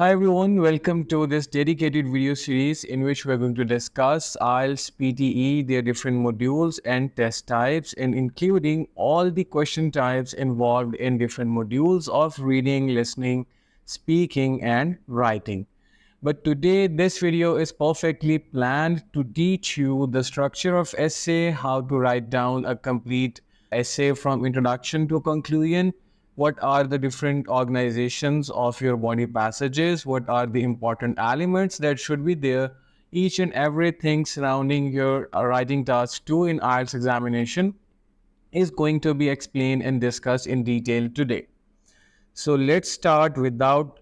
Hi everyone, welcome to this dedicated video series in which we're going to discuss IELTS, PTE, their different modules and test types, and including all the question types involved in different modules of reading, listening, speaking, and writing. But today, this video is perfectly planned to teach you the structure of essay, how to write down a complete essay from introduction to conclusion, what are the different organizations of your body passages, what are the important elements that should be there, each and everything surrounding your writing task 2 in IELTS examination is going to be explained and discussed in detail today. So let's start without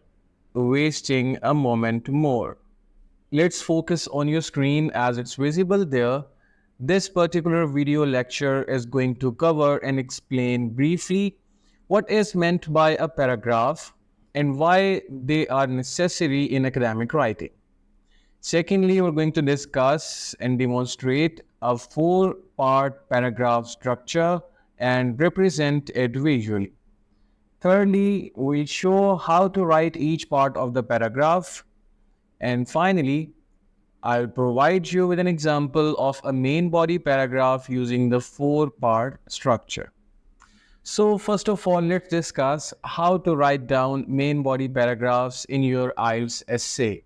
wasting a moment more. Let's focus on your screen as it's visible there. This particular video lecture is going to cover and explain briefly what is meant by a paragraph and why they are necessary in academic writing. Secondly, we're going to discuss and demonstrate a 4-part paragraph structure and represent it visually. Thirdly, we'll show how to write each part of the paragraph. And finally, I'll provide you with an example of a main body paragraph using the 4-part structure. So first of all, let's discuss how to write down main body paragraphs in your IELTS essay.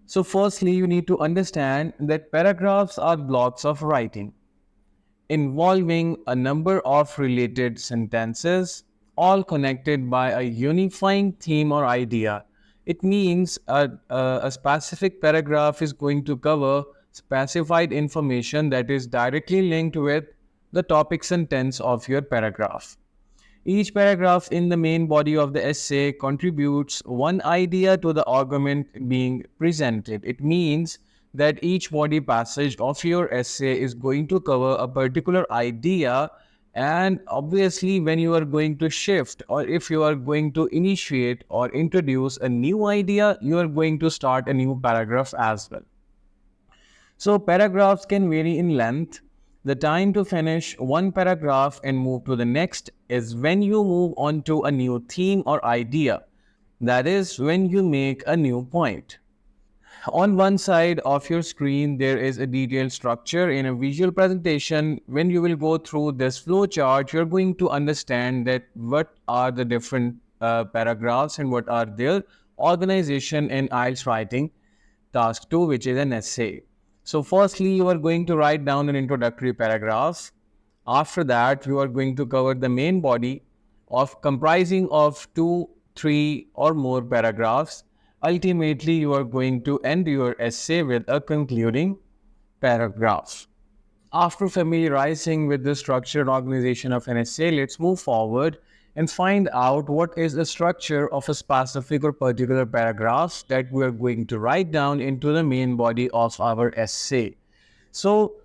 So firstly, you need to understand that paragraphs are blocks of writing involving a number of related sentences, all connected by a unifying theme or idea. It means a specific paragraph is going to cover specified information that is directly linked with the topic sentence of your paragraph. Each paragraph in the main body of the essay contributes one idea to the argument being presented. It means that each body passage of your essay is going to cover a particular idea, and obviously when you are going to shift or if you are going to initiate or introduce a new idea, you are going to start a new paragraph as well. So paragraphs can vary in length. The time to finish one paragraph and move to the next is when you move on to a new theme or idea. That is when you make a new point. On one side of your screen, there is a detailed structure in a visual presentation. When you will go through this flow chart, you're going to understand that what are the different paragraphs and what are their organization in IELTS writing task 2, which is an essay. So firstly, you are going to write down an introductory paragraph. After that, you are going to cover the main body of comprising of 2, 3 or more paragraphs. Ultimately, you are going to end your essay with a concluding paragraph. After familiarizing with the structure and organization of an essay, let's move forward and find out what is the structure of a specific or particular paragraph that we are going to write down into the main body of our essay. So,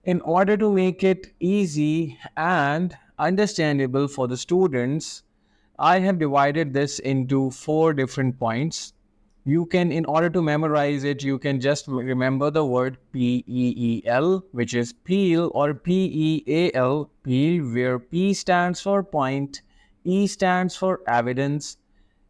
in order to make it easy and understandable for the students, I have divided this into 4 different points. You can, in order to memorize it, you can just remember the word PEEL, which is peel, or PEAL, peel, where P stands for point, E stands for evidence,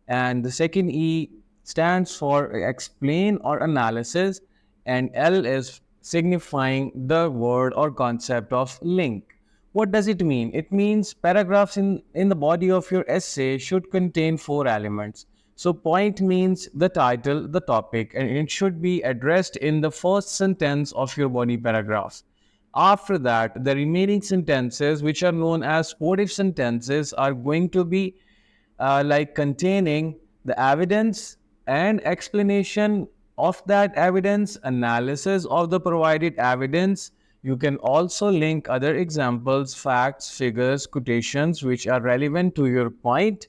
and the second E stands for explain or analysis, and L is signifying the word or concept of link. What does it mean? It means paragraphs in the body of your essay should contain 4 elements. So point means the title, the topic, and it should be addressed in the first sentence of your body paragraph. After that, the remaining sentences, which are known as supportive sentences, are going to be like containing the evidence and explanation of that evidence, analysis of the provided evidence. You can also link other examples, facts, figures, quotations which are relevant to your point,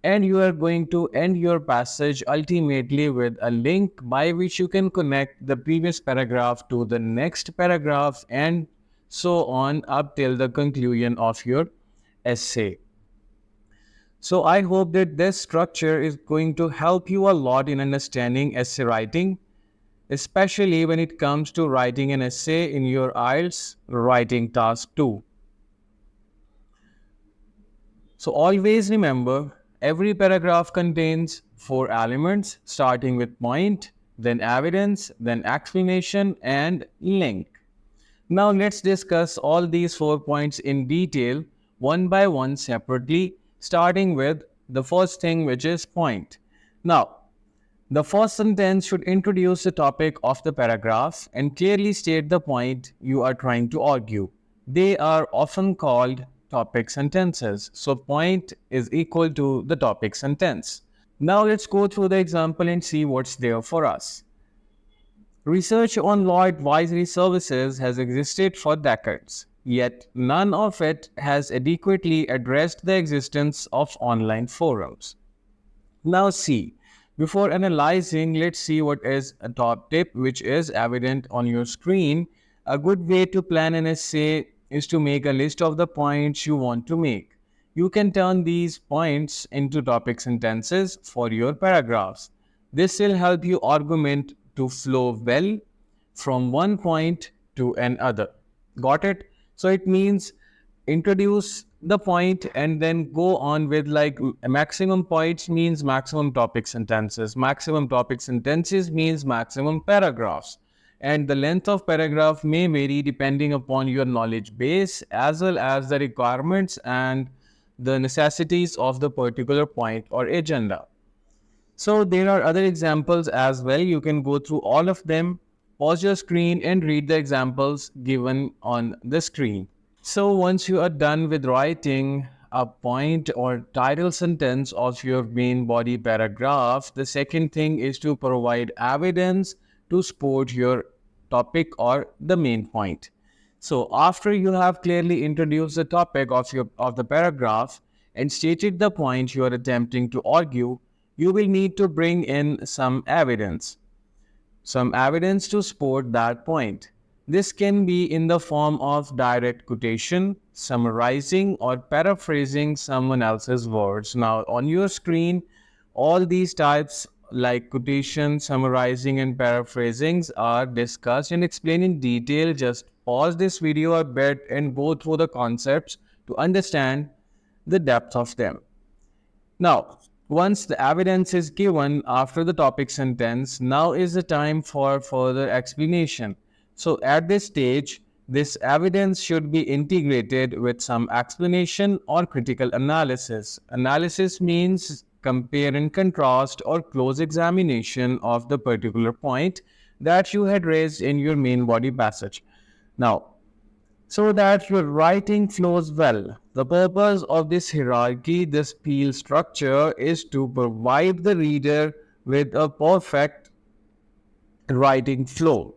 and you are going to end your passage ultimately with a link by which you can connect the previous paragraph to the next paragraph and so on up till the conclusion of your essay. So I hope that this structure is going to help you a lot in understanding essay writing, especially when it comes to writing an essay in your IELTS writing task 2. So always remember, every paragraph contains 4 elements starting with point, then evidence, then explanation, and link. Now let's discuss all these 4 points in detail one by one separately, starting with the first thing, which is point. Now, the first sentence should introduce the topic of the paragraph and clearly state the point you are trying to argue. They are often called topic sentences. So point is equal to the topic sentence. Now let's go through the example and see what's there for us. Research on law advisory services has existed for decades, yet none of it has adequately addressed the existence of online forums. Now see, before analyzing, let's see what is a top tip which is evident on your screen. A good way to plan an essay is to make a list of the points you want to make. You can turn these points into topic sentences for your paragraphs. This will help your argument to flow well from one point to another. Got it? So it means introduce the point and then go on with like maximum points means maximum topic sentences. Maximum topic sentences means maximum paragraphs. And the length of paragraph may vary depending upon your knowledge base as well as the requirements and the necessities of the particular point or agenda. So there are other examples as well. You can go through all of them, pause your screen and read the examples given on the screen. So once you are done with writing a point or title sentence of your main body paragraph, the second thing is to provide evidence to support your topic or the main point. So after you have clearly introduced the topic of the paragraph and stated the point you are attempting to argue, you will need to bring in some evidence to support that point. This can be in the form of direct quotation, summarizing, or paraphrasing someone else's words. Now, on your screen, all these types like quotation, summarizing, and paraphrasing are discussed and explained in detail. Just pause this video a bit and go through the concepts to understand the depth of them. Now, once the evidence is given after the topic sentence, now is the time for further explanation. So at this stage, this evidence should be integrated with some explanation or critical analysis. Analysis means compare and contrast or close examination of the particular point that you had raised in your main body passage. Now, so that your writing flows well. The purpose of this hierarchy, this peel structure, is to provide the reader with a perfect writing flow.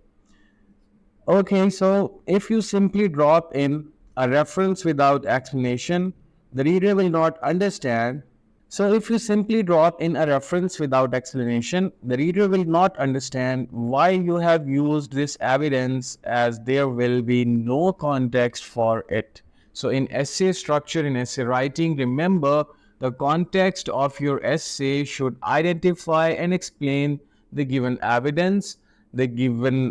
Okay, so if you simply drop in a reference without explanation, the reader will not understand. So if you simply drop in a reference without explanation, the reader will not understand why you have used this evidence, as there will be no context for it. So in essay structure, in essay writing, remember the context of your essay should identify and explain the given evidence, the given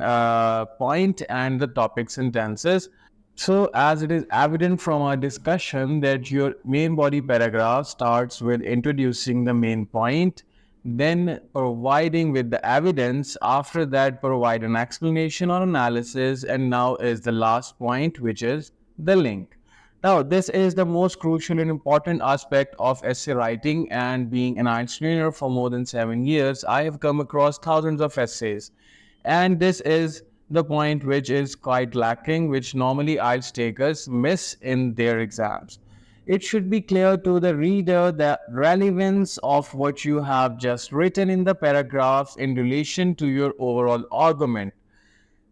point, and the topic sentences. So as it is evident from our discussion that your main body paragraph starts with introducing the main point, then providing with the evidence, after that provide an explanation or analysis, and now is the last point, which is the link. Now this is the most crucial and important aspect of essay writing, and being an IELTS trainer for more than 7 years, I have come across thousands of essays, and this is the point which is quite lacking, which normally IELTS takers miss in their exams. It should be clear to the reader the relevance of what you have just written in the paragraphs in relation to your overall argument.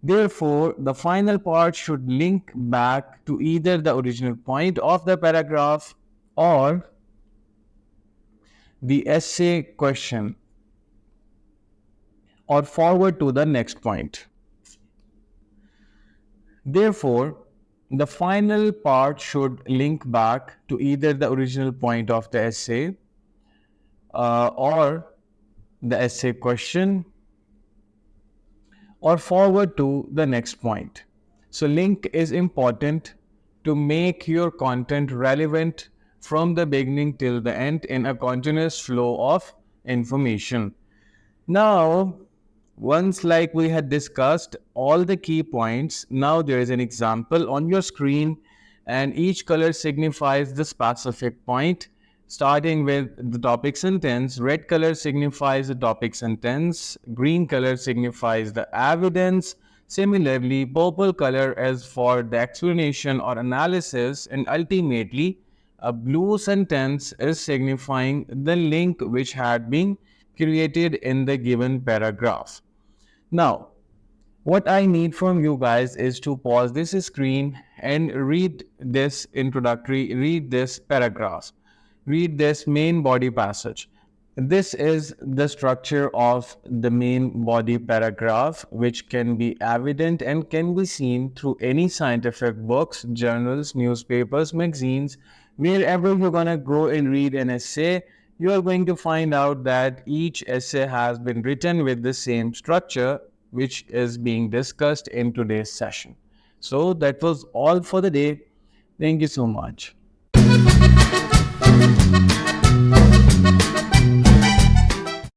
Therefore, the final part should link back to either the original point of the paragraph or the essay question, or forward to the next point. Therefore, the final part should link back to either the original point of the essay or the essay question, or forward to the next point. So link is important to make your content relevant from the beginning till the end in a continuous flow of information. Now, once like we had discussed all the key points, now there is an example on your screen and each color signifies the specific point. Starting with the topic sentence, red color signifies the topic sentence, green color signifies the evidence. Similarly, purple color is for the explanation or analysis, and ultimately, a blue sentence is signifying the link which had been created in the given paragraph. Now, what I need from you guys is to pause this screen and read read this paragraph, read this main body passage. This is the structure of the main body paragraph, which can be evident and can be seen through any scientific books, journals, newspapers, magazines. Wherever you're going to go and read an essay, you are going to find out that each essay has been written with the same structure, which is being discussed in today's session. So that was all for the day. Thank you so much.